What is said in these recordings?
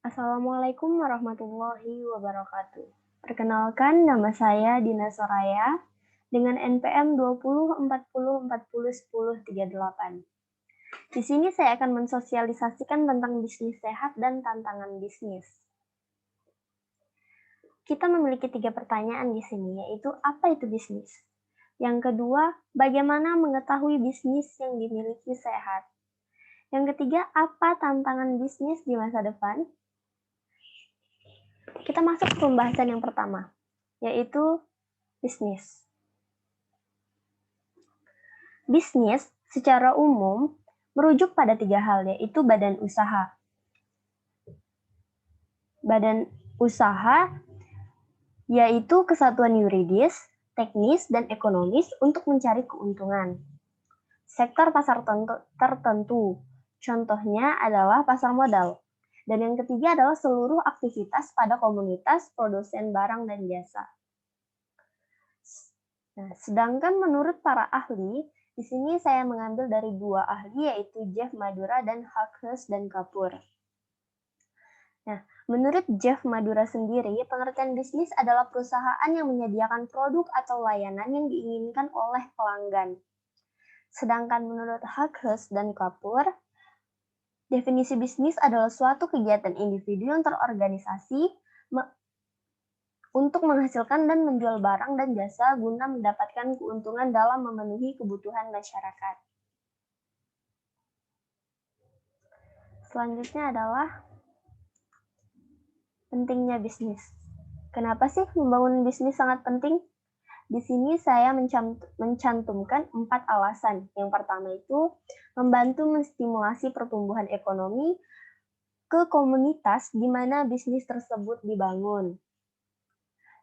Assalamualaikum warahmatullahi wabarakatuh. Perkenalkan, nama saya Dina Soraya dengan NPM 2040401038. Di sini saya akan mensosialisasikan tentang bisnis sehat dan tantangan bisnis. Kita memiliki 3 pertanyaan di sini, yaitu apa itu bisnis? Yang kedua, bagaimana mengetahui bisnis yang dimiliki sehat? Yang ketiga, apa tantangan bisnis di masa depan? Kita masuk ke pembahasan yang pertama, yaitu bisnis. Bisnis secara umum merujuk pada 3 hal, yaitu badan usaha. Badan usaha yaitu kesatuan yuridis, teknis, dan ekonomis untuk mencari keuntungan. Sektor pasar tertentu, contohnya adalah pasar modal. Dan yang ketiga adalah seluruh aktivitas pada komunitas produsen barang dan jasa. Nah, sedangkan menurut para ahli, di sini saya mengambil dari 2 ahli, yaitu Jeff Madura dan Hawkes dan Kapoor. Nah, menurut Jeff Madura sendiri, pengertian bisnis adalah perusahaan yang menyediakan produk atau layanan yang diinginkan oleh pelanggan. Sedangkan menurut Hawkes dan Kapoor, definisi bisnis adalah suatu kegiatan individu yang terorganisasi untuk menghasilkan dan menjual barang dan jasa guna mendapatkan keuntungan dalam memenuhi kebutuhan masyarakat. Selanjutnya adalah pentingnya bisnis. Kenapa sih membangun bisnis sangat penting? Di sini saya mencantumkan 4 alasan. Yang pertama itu membantu menstimulasi pertumbuhan ekonomi ke komunitas di mana bisnis tersebut dibangun.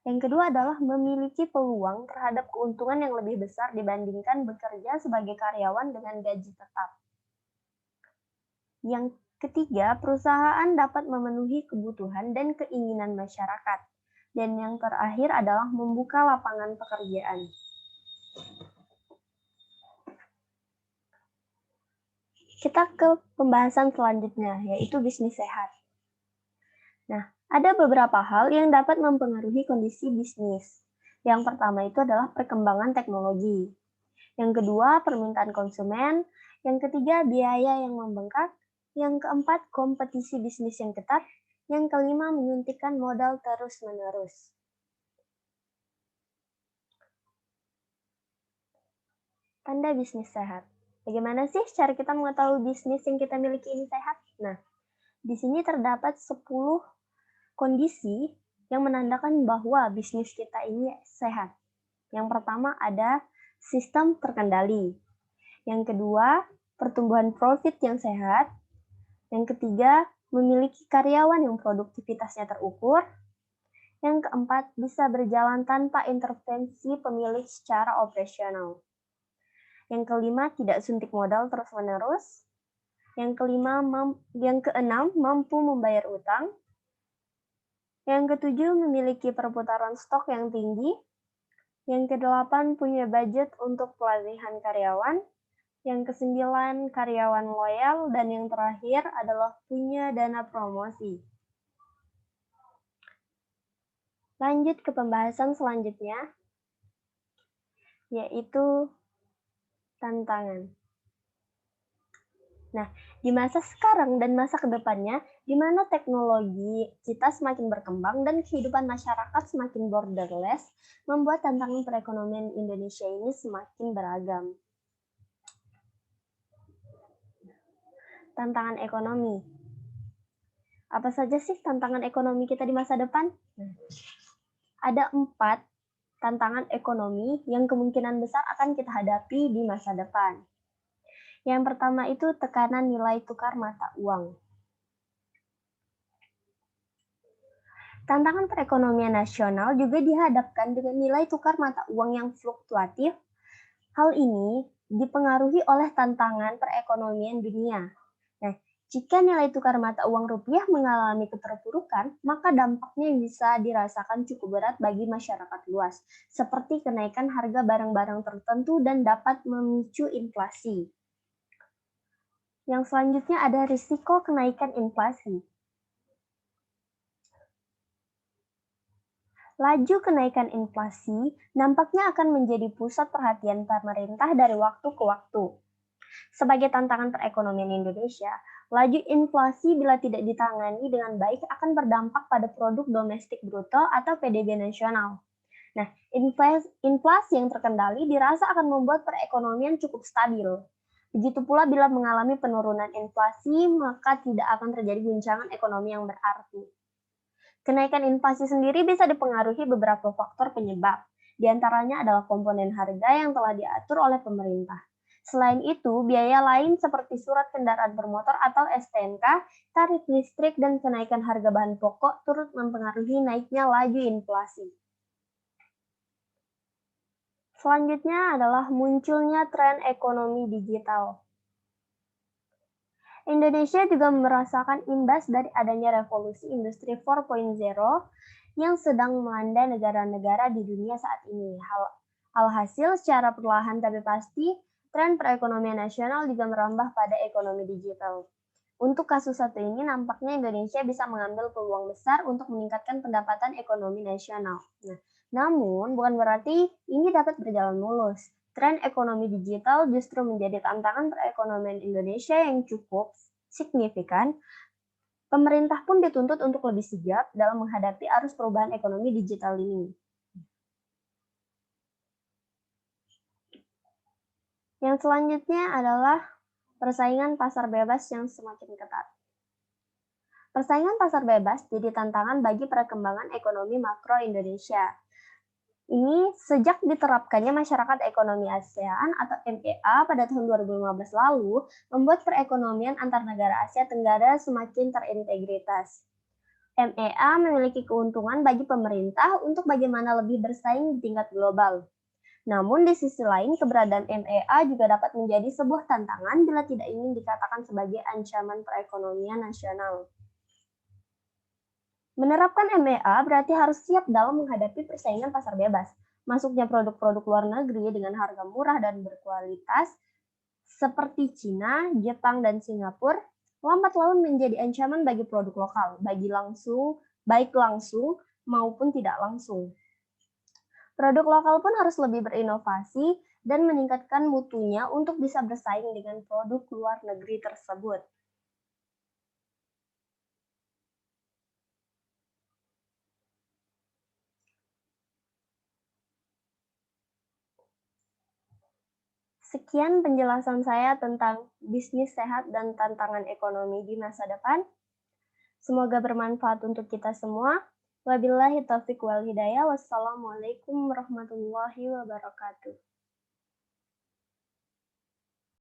Yang kedua adalah memiliki peluang terhadap keuntungan yang lebih besar dibandingkan bekerja sebagai karyawan dengan gaji tetap. Yang ketiga, perusahaan dapat memenuhi kebutuhan dan keinginan masyarakat. Dan yang terakhir adalah membuka lapangan pekerjaan. Kita ke pembahasan selanjutnya, yaitu bisnis sehat. Nah, ada beberapa hal yang dapat mempengaruhi kondisi bisnis. Yang pertama itu adalah perkembangan teknologi. Yang kedua, permintaan konsumen. Yang ketiga, biaya yang membengkak. Yang keempat, kompetisi bisnis yang ketat. Yang kelima, menyuntikkan modal terus-menerus. Tanda bisnis sehat. Bagaimana sih cara kita mengetahui bisnis yang kita miliki ini sehat? Nah, di sini terdapat 10 kondisi yang menandakan bahwa bisnis kita ini sehat. Yang pertama ada sistem terkendali. Yang kedua, pertumbuhan profit yang sehat. Yang ketiga, memiliki karyawan yang produktivitasnya terukur. Yang keempat, bisa berjalan tanpa intervensi pemilik secara operasional. Yang kelima, tidak suntik modal terus-menerus. Yang keenam, mampu membayar utang. Yang ketujuh, memiliki perputaran stok yang tinggi. Yang kedelapan, punya budget untuk pelatihan karyawan. Yang kesembilan, karyawan loyal. Dan yang terakhir adalah punya dana promosi. Lanjut ke pembahasan selanjutnya, yaitu tantangan. Nah, di masa sekarang dan masa kedepannya, di mana teknologi kita semakin berkembang dan kehidupan masyarakat semakin borderless, membuat tantangan perekonomian Indonesia ini semakin beragam. Tantangan ekonomi. Apa saja sih tantangan ekonomi kita di masa depan? Ada 4 tantangan ekonomi yang kemungkinan besar akan kita hadapi di masa depan. Yang pertama itu tekanan nilai tukar mata uang. Tantangan perekonomian nasional juga dihadapkan dengan nilai tukar mata uang yang fluktuatif. Hal ini dipengaruhi oleh tantangan perekonomian dunia. Nah, jika nilai tukar mata uang rupiah mengalami keterpurukan, maka dampaknya bisa dirasakan cukup berat bagi masyarakat luas, seperti kenaikan harga barang-barang tertentu dan dapat memicu inflasi. Yang selanjutnya ada risiko kenaikan inflasi. Laju kenaikan inflasi nampaknya akan menjadi pusat perhatian pemerintah dari waktu ke waktu. Sebagai tantangan perekonomian Indonesia, laju inflasi bila tidak ditangani dengan baik akan berdampak pada produk domestik bruto atau PDB nasional. Nah, inflasi yang terkendali dirasa akan membuat perekonomian cukup stabil. Begitu pula bila mengalami penurunan inflasi, maka tidak akan terjadi guncangan ekonomi yang berarti. Kenaikan inflasi sendiri bisa dipengaruhi beberapa faktor penyebab. Di antaranya adalah komponen harga yang telah diatur oleh pemerintah. Selain itu, biaya lain seperti surat kendaraan bermotor atau STNK, tarif listrik, dan kenaikan harga bahan pokok turut mempengaruhi naiknya laju inflasi. Selanjutnya adalah munculnya tren ekonomi digital. Indonesia juga merasakan imbas dari adanya revolusi industri 4.0 yang sedang melanda negara-negara di dunia saat ini. Alhasil, secara perlahan tapi pasti, tren perekonomian nasional juga merambah pada ekonomi digital. Untuk kasus satu ini, nampaknya Indonesia bisa mengambil peluang besar untuk meningkatkan pendapatan ekonomi nasional. Namun, bukan berarti ini dapat berjalan mulus. Tren ekonomi digital justru menjadi tantangan perekonomian Indonesia yang cukup signifikan. Pemerintah pun dituntut untuk lebih sigap dalam menghadapi arus perubahan ekonomi digital ini. Yang selanjutnya adalah persaingan pasar bebas yang semakin ketat. Persaingan pasar bebas jadi tantangan bagi perkembangan ekonomi makro Indonesia. Ini sejak diterapkannya Masyarakat Ekonomi ASEAN atau MEA pada tahun 2015 lalu, membuat perekonomian antar negara Asia Tenggara semakin terintegritas. MEA memiliki keuntungan bagi pemerintah untuk bagaimana lebih bersaing di tingkat global. Namun di sisi lain, keberadaan MEA juga dapat menjadi sebuah tantangan bila tidak ingin dikatakan sebagai ancaman perekonomian nasional. Menerapkan MEA berarti harus siap dalam menghadapi persaingan pasar bebas. Masuknya produk-produk luar negeri dengan harga murah dan berkualitas seperti Cina, Jepang, dan Singapura lambat laun menjadi ancaman bagi produk lokal, baik langsung maupun tidak langsung. Produk lokal pun harus lebih berinovasi dan meningkatkan mutunya untuk bisa bersaing dengan produk luar negeri tersebut. Sekian penjelasan saya tentang bisnis sehat dan tantangan ekonomi di masa depan. Semoga bermanfaat untuk kita semua. Wabillahi taufiq wal hidayah. Wassalamualaikum warahmatullahi wabarakatuh.